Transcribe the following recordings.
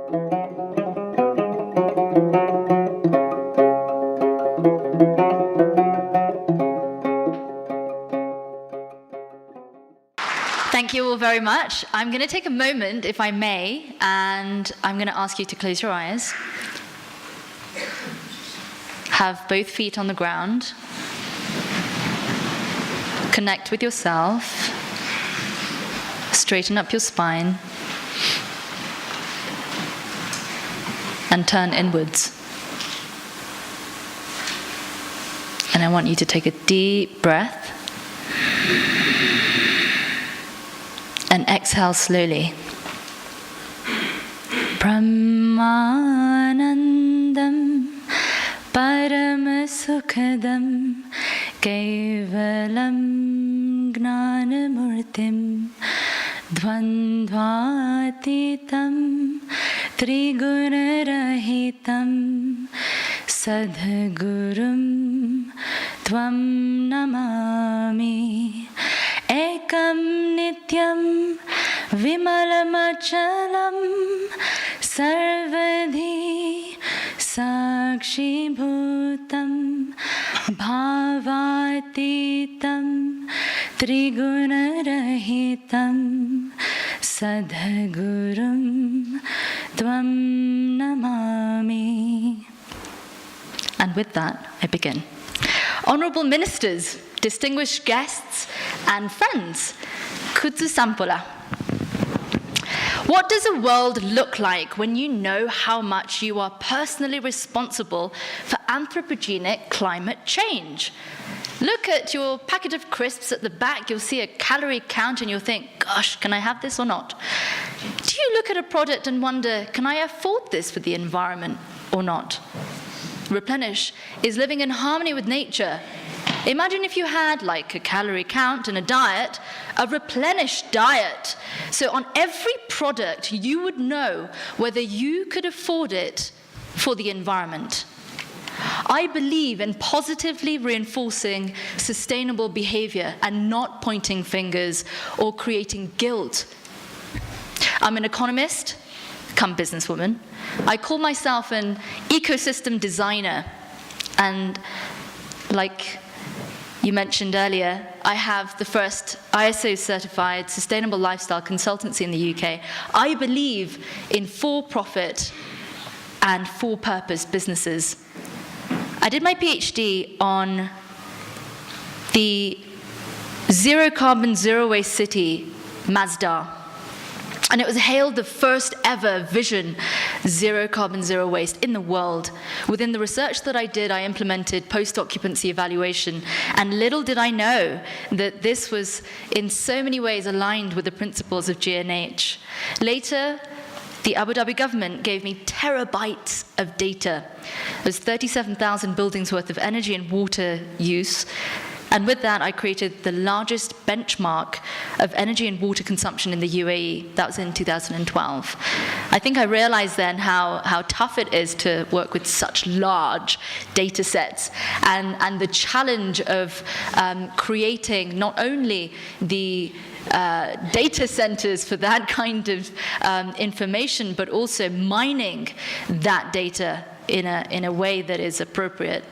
Thank you all very much. I'm going to take a moment, if I may, and I'm going to ask you to close your eyes. Have both feet on the ground. Connect with yourself. Straighten up your spine. And turn inwards. And I want you to take a deep breath. And exhale slowly. Brahmanandam Paramasukhadam Kevalam Gnanamurtim Dvandvatitam Trigunarahitam Sadhagurum Tvam Namami Ekam Nityam Vimalamachalam Sarvadhi Sakshi Bhutam Bhavatitam Trigunarahitam Sadhagurum Tvam Namami. And with that, I begin. Honourable Ministers, distinguished guests, and friends, Kutsu Sampola. What does a world look like when you know how much you are personally responsible for anthropogenic climate change? Look at your packet of crisps at the back, you'll see a calorie count and you'll think, gosh, can I have this or not? Do you look at a product and wonder, can I afford this for the environment or not? Replenish is living in harmony with nature. Imagine if you had, like a calorie count and a diet, a Replenish diet. So on every product, you would know whether you could afford it for the environment. I believe in positively reinforcing sustainable behavior and not pointing fingers or creating guilt. I'm an economist, come businesswoman. I call myself an ecosystem designer. And like you mentioned earlier, I have the first ISO-certified sustainable lifestyle consultancy in the UK. I believe in for-profit and for-purpose businesses. I did my PhD on the zero-carbon, zero-waste city, Masdar. And it was hailed the first ever vision, zero carbon, zero waste in the world. Within the research that I did, I implemented post-occupancy evaluation. And little did I know that this was in so many ways aligned with the principles of G&H. Later, the Abu Dhabi government gave me terabytes of data. There's 37,000 buildings worth of energy and water use. And with that, I created the largest benchmark of energy and water consumption in the UAE. That was in 2012. I think I realized then how tough it is to work with such large data sets and the challenge of creating not only the data centers for that kind of information, but also mining that data in a way that is appropriate.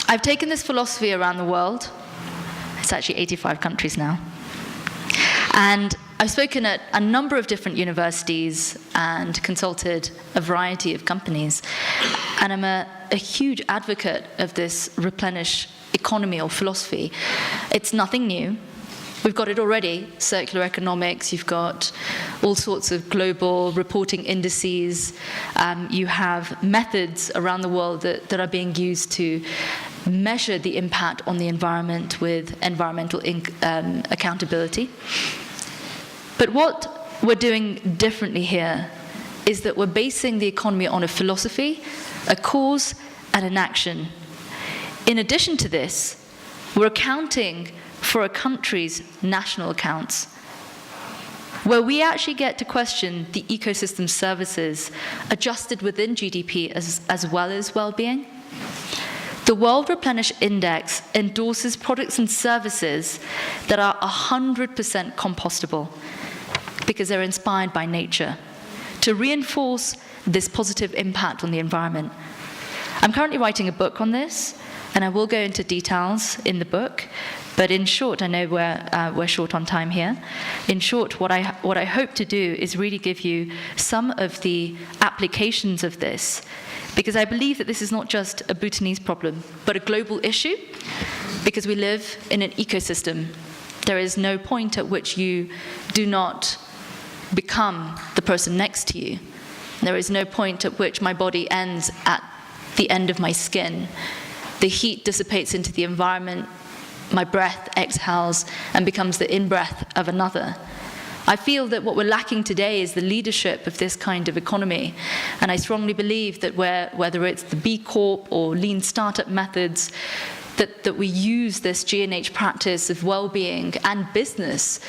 I've taken this philosophy around the world. It's actually 85 countries now. And I've spoken at a number of different universities and consulted a variety of companies. And I'm a huge advocate of this replenish economy or philosophy. It's nothing new. We've got it already, circular economics, you've got all sorts of global reporting indices, you have methods around the world that are being used to measure the impact on the environment with environmental accountability. But what we're doing differently here is that we're basing the economy on a philosophy, a cause, and an action. In addition to this, we're accounting for a country's national accounts, where we actually get to question the ecosystem services adjusted within GDP as well as well-being. The World Replenish Index endorses products and services that are 100% compostable because they're inspired by nature. to reinforce this positive impact on the environment. I'm currently writing a book on this, and I will go into details in the book. But in short, I know we're short on time here. In short, what I hope to do is really give you some of the applications of this, because I believe that this is not just a Bhutanese problem, but a global issue, because we live in an ecosystem. There is no point at which you do not become the person next to you. There is no point at which my body ends at the end of my skin. The heat dissipates into the environment, my breath exhales and becomes the in-breath of another. I feel that what we're lacking today is the leadership of this kind of economy. And I strongly believe that whether it's the B Corp or lean startup methods, that we use this G&H practice of well-being and business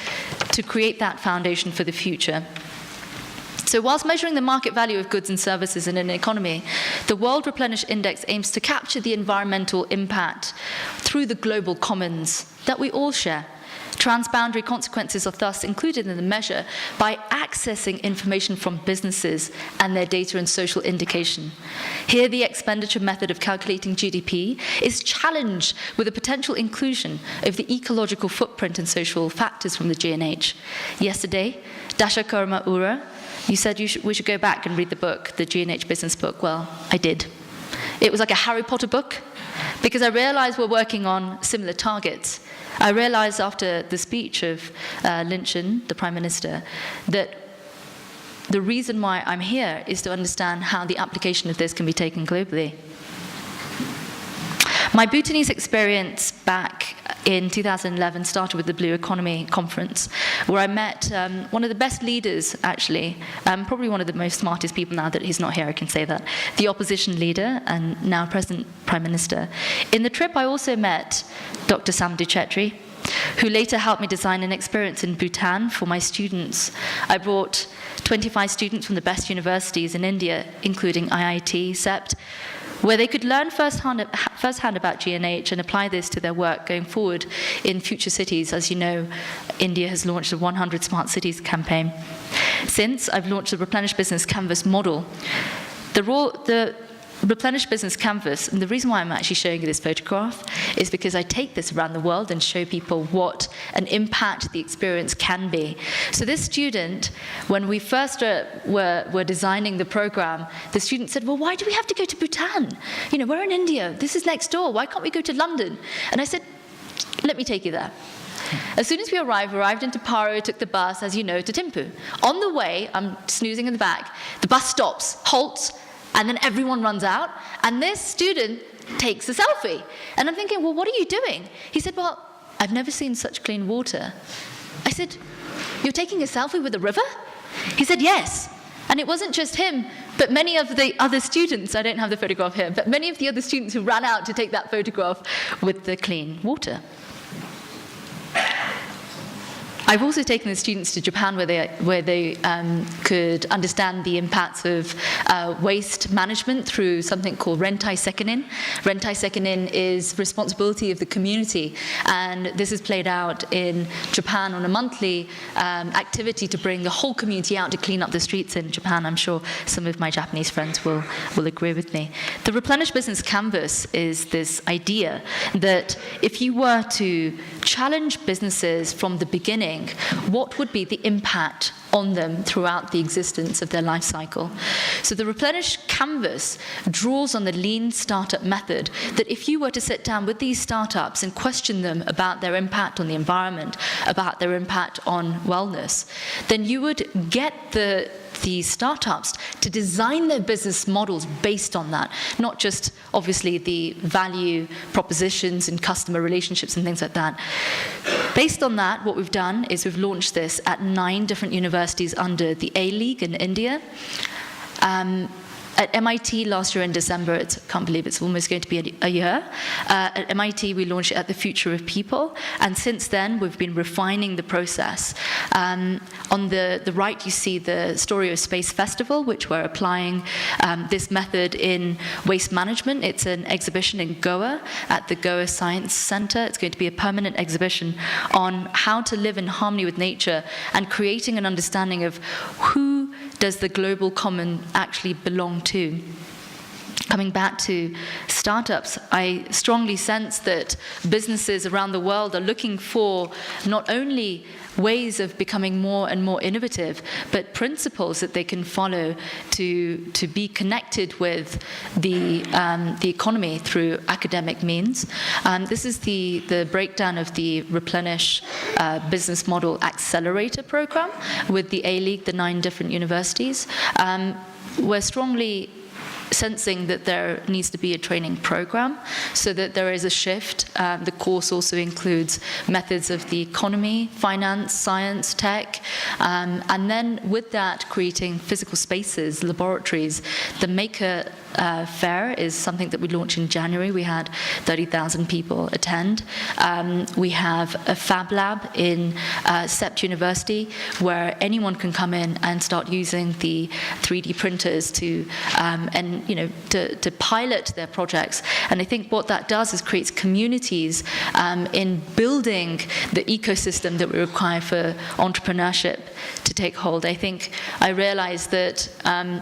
to create that foundation for the future. So whilst measuring the market value of goods and services in an economy, the World Replenish Index aims to capture the environmental impact through the global commons that we all share. Transboundary consequences are thus included in the measure by accessing information from businesses and their data and social indication. Here, the expenditure method of calculating GDP is challenged with the potential inclusion of the ecological footprint and social factors from the G&H. Yesterday, Dasha Karma-Ura, you said we should go back and read the book, the G&H business book. Well, I did. It was like a Harry Potter book, because I realized we're working on similar targets. I realized after the speech of Lynchen, the Prime Minister, that the reason why I'm here is to understand how the application of this can be taken globally. My Bhutanese experience back in 2011 started with the Blue Economy Conference, where I met one of the best leaders, actually, probably one of the most smartest people now that he's not here, I can say that, the opposition leader and now present Prime Minister. In the trip, I also met Dr. Samdhu Chetri, who later helped me design an experience in Bhutan for my students. I brought 25 students from the best universities in India, including IIT, CEPT, where they could learn firsthand about G&H and apply this to their work going forward in future cities. As you know, India has launched the 100 Smart Cities campaign. Since, I've launched the Replenish Business Canvas model. The Replenish Business Canvas, and the reason why I'm actually showing you this photograph is because I take this around the world and show people what an impact the experience can be. So this student, when we first were designing the program, the student said, well, why do we have to go to Bhutan? You know, we're in India, this is next door, why can't we go to London? And I said, let me take you there. As soon as we arrived into Paro, took the bus, as you know, to Thimphu. On the way, I'm snoozing in the back, the bus stops, halts, and then everyone runs out, and this student takes a selfie. And I'm thinking, well, what are you doing? He said, well, I've never seen such clean water. I said, you're taking a selfie with a river? He said, yes. And it wasn't just him, but many of the other students, I don't have the photograph here, but many of the other students who ran out to take that photograph with the clean water. I've also taken the students to Japan where they could understand the impacts of waste management through something called Rentai Sekenin. Rentai Sekenin is responsibility of the community, and this is played out in Japan on a monthly activity to bring the whole community out to clean up the streets in Japan. I'm sure some of my Japanese friends will agree with me. The Replenish Business Canvas is this idea that if you were to challenge businesses from the beginning, what would be the impact on them throughout the existence of their life cycle? So the Replenish Canvas draws on the lean startup method, that if you were to sit down with these startups and question them about their impact on the environment, about their impact on wellness, then you would get the startups to design their business models based on that, not just obviously the value propositions and customer relationships and things like that. Based on that, what we've done is we've launched this at 9 different universities under the A-League in India. At MIT last year in December, I can't believe it's almost going to be a year. At MIT, we launched it at the Future of People, and since then, we've been refining the process. On the right, you see the Story of Space Festival, which we're applying this method in waste management. It's an exhibition in Goa at the Goa Science Center. It's going to be a permanent exhibition on how to live in harmony with nature and creating an understanding of who does the global common actually belong to? Coming back to startups, I strongly sense that businesses around the world are looking for not only ways of becoming more and more innovative, but principles that they can follow to be connected with the economy through academic means. This is the breakdown of the Replenish Business Model Accelerator Program with the A-League, the 9 different universities. We're strongly sensing that there needs to be a training program so that there is a shift. The course also includes methods of the economy, finance, science, tech, and then with that creating physical spaces, laboratories. The Maker Fair is something that we launched in January. We had 30,000 people attend. We have a Fab Lab in Sept University where anyone can come in and start using the 3D printers to pilot their projects. And I think what that does is creates communities in building the ecosystem that we require for entrepreneurship to take hold. I realized that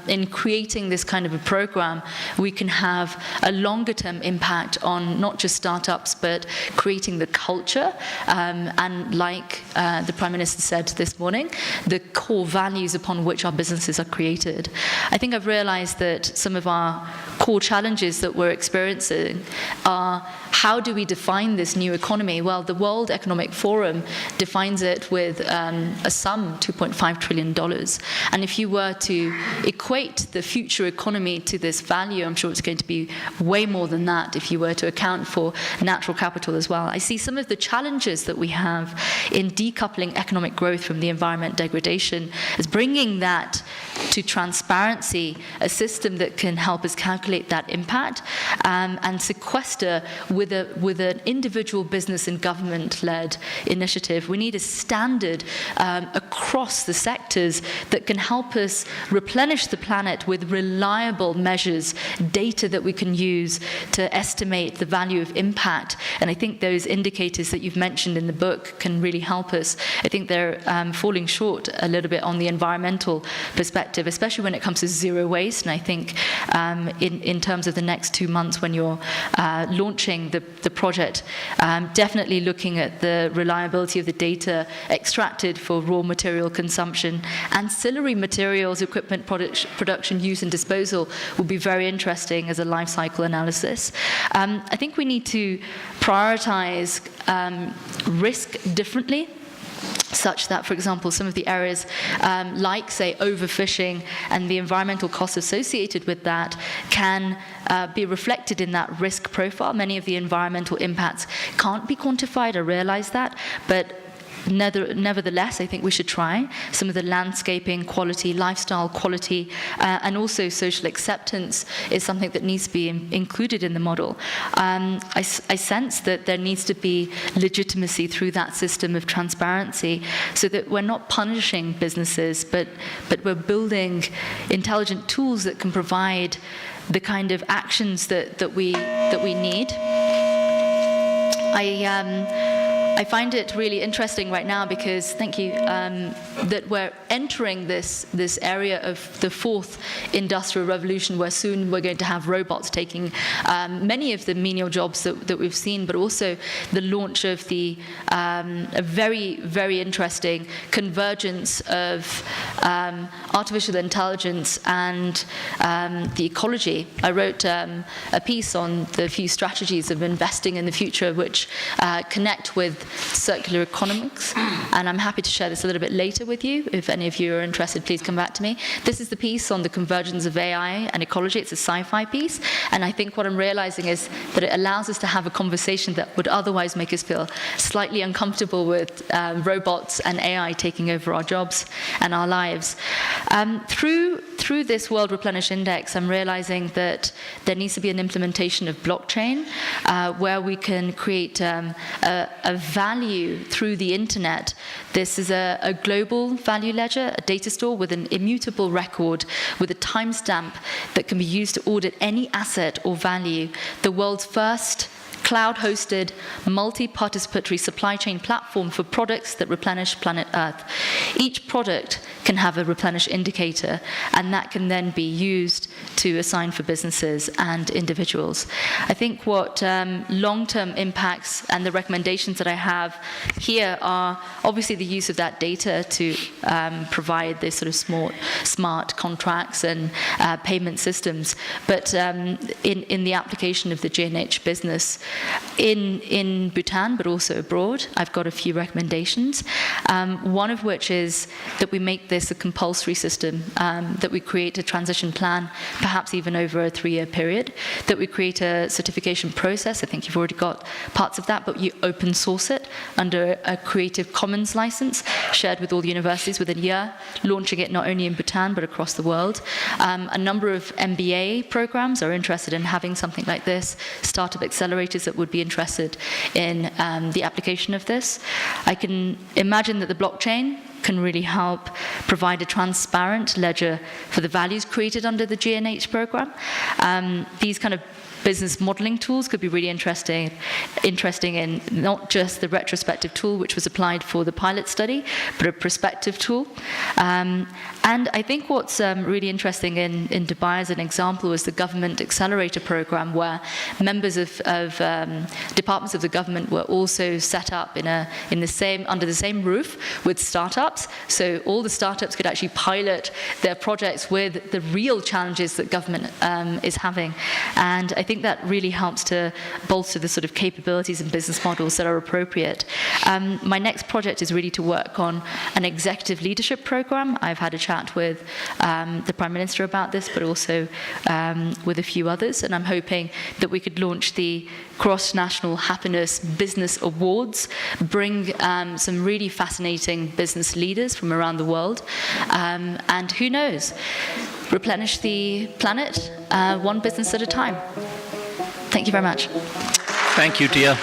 in creating this kind of a program, we can have a longer term impact on not just startups, but creating the culture, and like the Prime Minister said this morning, the core values upon which our businesses are created. I think I've realized that some of our core challenges that we're experiencing are, how do we define this new economy? Well, the World Economic Forum defines it with a sum, $2.5 trillion. And if you were to equate the future economy to this value, I'm sure it's going to be way more than that if you were to account for natural capital as well. I see some of the challenges that we have in decoupling economic growth from the environment degradation as bringing that to transparency, a system that can help us calculate that impact, and sequester with an individual business and government-led initiative. We need a standard across the sectors that can help us replenish the planet with reliable measures, data that we can use to estimate the value of impact. And I think those indicators that you've mentioned in the book can really help us. I think they're falling short a little bit on the environmental perspective, especially when it comes to zero waste. And I think in terms of the next 2 months when you're launching the project, definitely looking at the reliability of the data extracted for raw material consumption, ancillary materials, equipment production, use and disposal will be very interesting as a life cycle analysis. I think we need to prioritize risk differently, such that, for example, some of the areas like, say, overfishing and the environmental costs associated with that can be reflected in that risk profile. Many of the environmental impacts can't be quantified, I realize that, but nevertheless, I think we should try. Some of the landscaping quality, lifestyle quality, and also social acceptance is something that needs to be included in the model. I sense that there needs to be legitimacy through that system of transparency so that we're not punishing businesses, but we're building intelligent tools that can provide the kind of actions that we need. I find it really interesting right now because, thank you, that we're entering this area of the fourth industrial revolution where soon we're going to have robots taking many of the menial jobs that we've seen, but also the launch of a very, very interesting convergence of artificial intelligence and the ecology. I wrote a piece on the few strategies of investing in the future which connect with circular economics, and I'm happy to share this a little bit later with you. If any of you are interested, please come back to me. This is the piece on the convergence of AI and ecology. It's a sci-fi piece, and I think what I'm realizing is that it allows us to have a conversation that would otherwise make us feel slightly uncomfortable with robots and AI taking over our jobs and our lives. Through this World Replenish Index, I'm realizing that there needs to be an implementation of blockchain where we can create a value through the internet. This is a global value ledger, a data store with an immutable record with a timestamp that can be used to audit any asset or value. The world's first cloud-hosted, multi-participatory supply chain platform for products that replenish planet Earth. Each product can have a Replenish indicator, and that can then be used to assign for businesses and individuals. I think what long-term impacts and the recommendations that I have here are obviously the use of that data to provide this sort of smart contracts and payment systems. But in the application of the G&H business in Bhutan, but also abroad, I've got a few recommendations. One of which is that we make this a compulsory system, that we create a transition plan, perhaps even over a 3-year period, that we create a certification process. I think you've already got parts of that, but you open source it under a Creative Commons license, shared with all the universities within a year, launching it not only in Bhutan, but across the world. A number of MBA programs are interested in having something like this, startup accelerators that would be interested in the application of this. I can imagine that the blockchain can really help provide a transparent ledger for the values created under the G&H program. These kind of business modeling tools could be really interesting in not just the retrospective tool which was applied for the pilot study, but a prospective tool. And I think what's really interesting in Dubai as an example was the government accelerator program, where members of departments of the government were also set up under the same roof with startups. So all the startups could actually pilot their projects with the real challenges that government is having. And I think that really helps to bolster the sort of capabilities and business models that are appropriate. My next project is really to work on an executive leadership program. I've had a chat with the Prime Minister about this, but also with a few others, and I'm hoping that we could launch the Cross-National Happiness Business Awards, bring some really fascinating business leaders from around the world, and who knows, replenish the planet one business at a time. Thank you very much. Thank you, Tia.